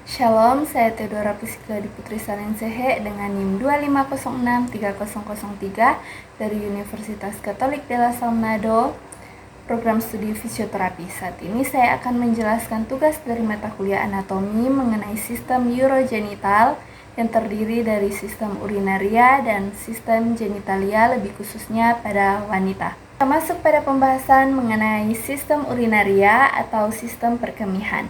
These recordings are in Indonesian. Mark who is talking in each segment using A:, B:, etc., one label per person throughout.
A: Shalom, saya Theodora Priscilla Putri Salensehe dengan NIM 25063003 dari Universitas Katolik Dela Salnado, program studi fisioterapi. Saat ini saya akan menjelaskan tugas dari mata kuliah anatomi mengenai sistem urogenital yang terdiri dari sistem urinaria dan sistem genitalia, lebih khususnya pada wanita. Kita masuk pada pembahasan mengenai sistem urinaria atau sistem perkemihan.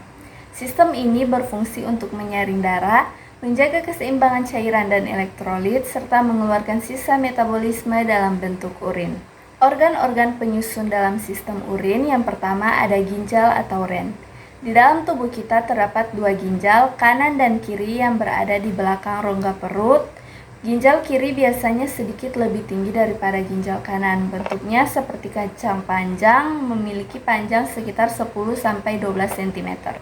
A: Sistem ini berfungsi untuk menyaring darah, menjaga keseimbangan cairan dan elektrolit, serta mengeluarkan sisa metabolisme dalam bentuk urin. Organ-organ penyusun dalam sistem urin yang pertama ada ginjal atau ren. Di dalam tubuh kita terdapat dua ginjal, kanan dan kiri, yang berada di belakang rongga perut. Ginjal kiri biasanya sedikit lebih tinggi daripada ginjal kanan. Bentuknya seperti kacang panjang, memiliki panjang sekitar 10-12 cm.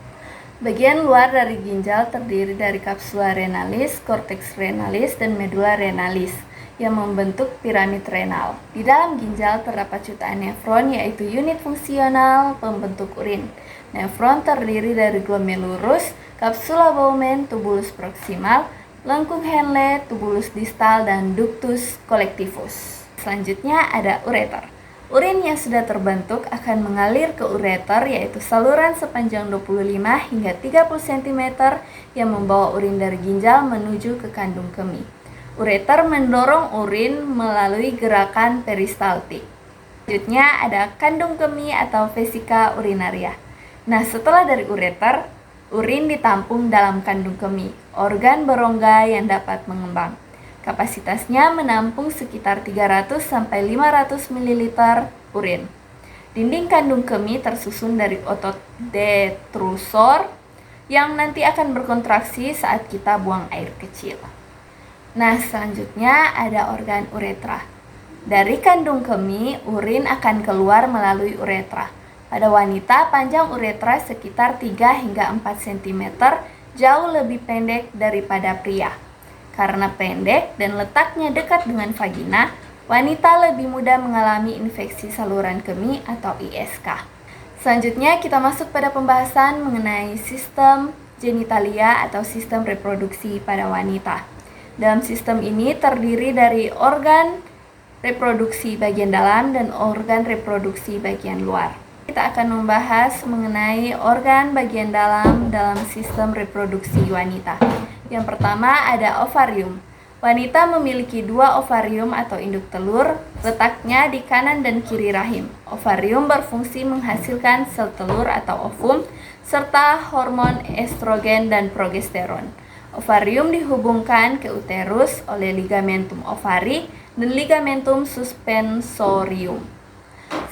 A: Bagian luar dari ginjal terdiri dari kapsula renalis, cortex renalis, dan medula renalis yang membentuk piramid renal. Di dalam ginjal terdapat jutaan nefron, yaitu unit fungsional pembentuk urin. Nefron terdiri dari glomerulus, kapsula Bowman, tubulus proksimal, lengkung Henle, tubulus distal, dan ductus collectivus. Selanjutnya ada ureter. Urin yang sudah terbentuk akan mengalir ke ureter, yaitu saluran sepanjang 25 hingga 30 cm yang membawa urin dari ginjal menuju ke kandung kemih. Ureter mendorong urin melalui gerakan peristaltik. Selanjutnya ada kandung kemih atau vesika urinaria. Nah, setelah dari ureter, urin ditampung dalam kandung kemih, organ berongga yang dapat mengembang. Kapasitasnya menampung sekitar 300-500 ml urin. Dinding kandung kemih tersusun dari otot detrusor yang nanti akan berkontraksi saat kita buang air kecil. Nah, selanjutnya ada organ uretra. Dari kandung kemih, urin akan keluar melalui uretra. Pada wanita, panjang uretra sekitar 3 hingga 4 cm, jauh lebih pendek daripada pria. Karena pendek dan letaknya dekat dengan vagina, wanita lebih mudah mengalami infeksi saluran kemih atau ISK. Selanjutnya kita masuk pada pembahasan mengenai sistem genitalia atau sistem reproduksi pada wanita. Dalam sistem ini terdiri dari organ reproduksi bagian dalam dan organ reproduksi bagian luar. Kita akan membahas mengenai organ bagian dalam sistem reproduksi wanita. Yang pertama ada ovarium. Wanita memiliki dua ovarium atau induk telur, letaknya di kanan dan kiri rahim. Ovarium berfungsi menghasilkan sel telur atau ovum, serta hormon estrogen dan progesteron. Ovarium dihubungkan ke uterus oleh ligamentum ovari dan ligamentum suspensorium.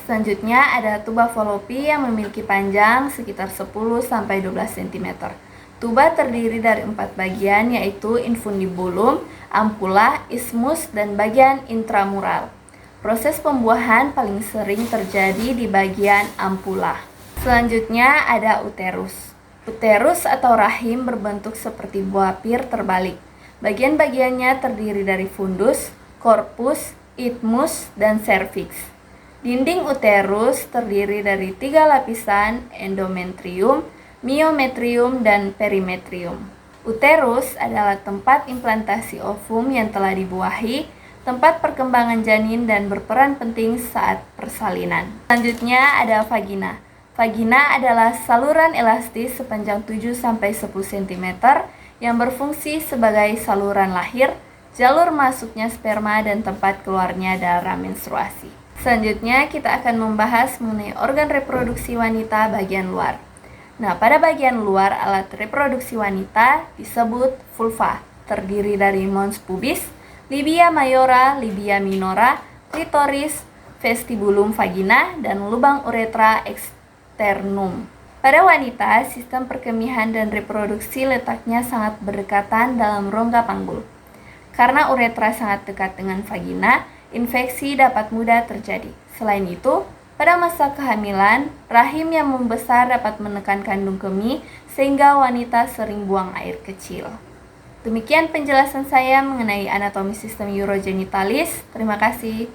A: Selanjutnya ada tuba Fallopi yang memiliki panjang sekitar 10-12 cm. Tuba terdiri dari 4 bagian, yaitu infundibulum, ampula, isthmus, dan bagian intramural. Proses pembuahan paling sering terjadi di bagian ampula. Selanjutnya ada uterus. Uterus atau rahim berbentuk seperti buah pir terbalik. Bagian-bagiannya terdiri dari fundus, corpus, isthmus, dan cervix. Dinding uterus terdiri dari 3 lapisan, endometrium, myometrium, dan perimetrium. Uterus adalah tempat implantasi ovum yang telah dibuahi, tempat perkembangan janin, dan berperan penting saat persalinan. Selanjutnya ada vagina. Vagina adalah saluran elastis sepanjang 7-10 cm yang berfungsi sebagai saluran lahir, jalur masuknya sperma, dan tempat keluarnya darah menstruasi. Selanjutnya kita akan membahas mengenai organ reproduksi wanita bagian luar. Nah, pada bagian luar alat reproduksi wanita disebut vulva, terdiri dari mons pubis, labia mayora, labia minora, klitoris, vestibulum vagina, dan lubang uretra externum. Pada wanita, sistem perkemihan dan reproduksi letaknya sangat berdekatan dalam rongga panggul. Karena uretra sangat dekat dengan vagina, infeksi dapat mudah terjadi. Selain itu, pada masa kehamilan, rahim yang membesar dapat menekan kandung kemih sehingga wanita sering buang air kecil. Demikian penjelasan saya mengenai anatomi sistem urogenitalis. Terima kasih.